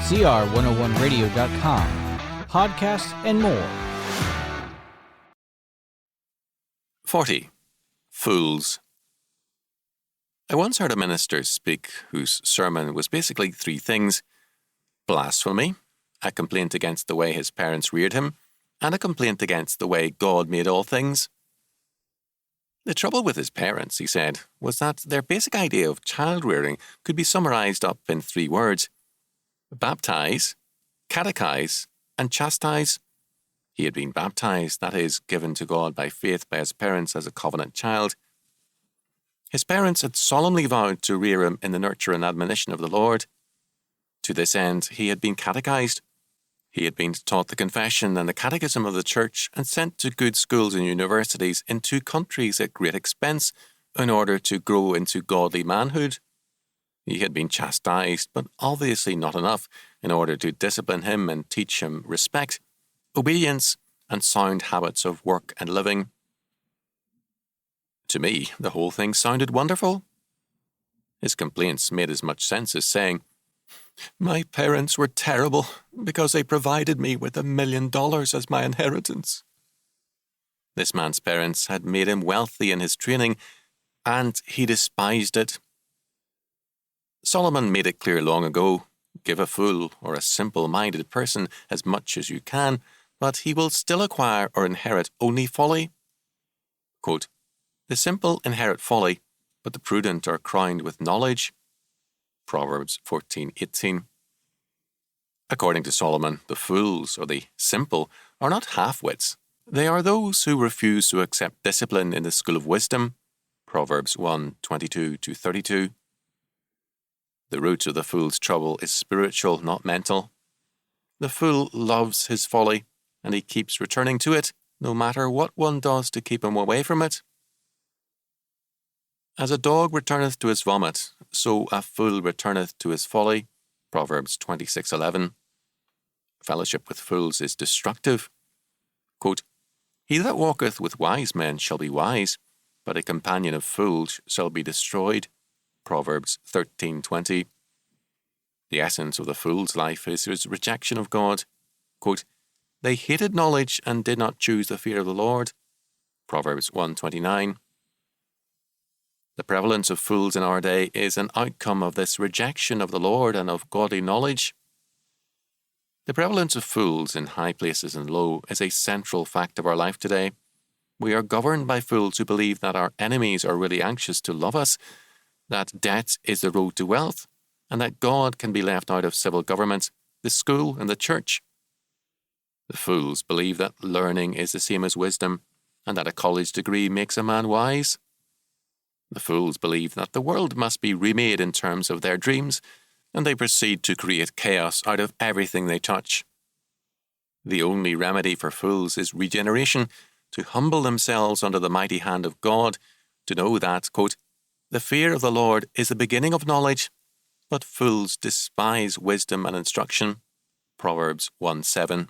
cr101radio.com, podcasts, and more. 40. Fools. I once heard a minister speak whose sermon was basically three things: blasphemy, a complaint against the way his parents reared him, and a complaint against the way God made all things. The trouble with his parents, he said, was that their basic idea of child-rearing could be summarised up in three words: baptize, catechize, and chastise. He had been baptized, that is, given to God by faith by his parents as a covenant child. His parents had solemnly vowed to rear him in the nurture and admonition of the Lord. To this end, he had been catechized. He had been taught the confession and the catechism of the church and sent to good schools and universities in 2 countries at great expense in order to grow into godly manhood. He had been chastised, but obviously not enough, in order to discipline him and teach him respect, obedience, and sound habits of work and living. To me, the whole thing sounded wonderful. His complaints made as much sense as saying, "My parents were terrible because they provided me with $1 million as my inheritance." This man's parents had made him wealthy in his training, and he despised it. Solomon made it clear long ago: give a fool or a simple-minded person as much as you can, but he will still acquire or inherit only folly. Quote, "The simple inherit folly, but the prudent are crowned with knowledge." Proverbs 14:18. According to Solomon, the fools, or the simple, are not half-wits. They are those who refuse to accept discipline in the school of wisdom. Proverbs 1:22-32. The root of the fool's trouble is spiritual, not mental. The fool loves his folly, and he keeps returning to it, no matter what one does to keep him away from it. As a dog returneth to his vomit, so a fool returneth to his folly. Proverbs 26:11. Fellowship with fools is destructive. Quote, "He that walketh with wise men shall be wise, but a companion of fools shall be destroyed." Proverbs 13:20. The essence of the fool's life is his rejection of God. Quote, "They hated knowledge and did not choose the fear of the Lord." Proverbs 1:29. The prevalence of fools in our day is an outcome of this rejection of the Lord and of godly knowledge. The prevalence of fools in high places and low is a central fact of our life today. We are governed by fools who believe that our enemies are really anxious to love us, that debt is the road to wealth, and that God can be left out of civil government, the school, and the church. The fools believe that learning is the same as wisdom, and that a college degree makes a man wise. The fools believe that the world must be remade in terms of their dreams, and they proceed to create chaos out of everything they touch. The only remedy for fools is regeneration, to humble themselves under the mighty hand of God, to know that, quote, "The fear of the Lord is the beginning of knowledge, but fools despise wisdom and instruction." Proverbs 1:7.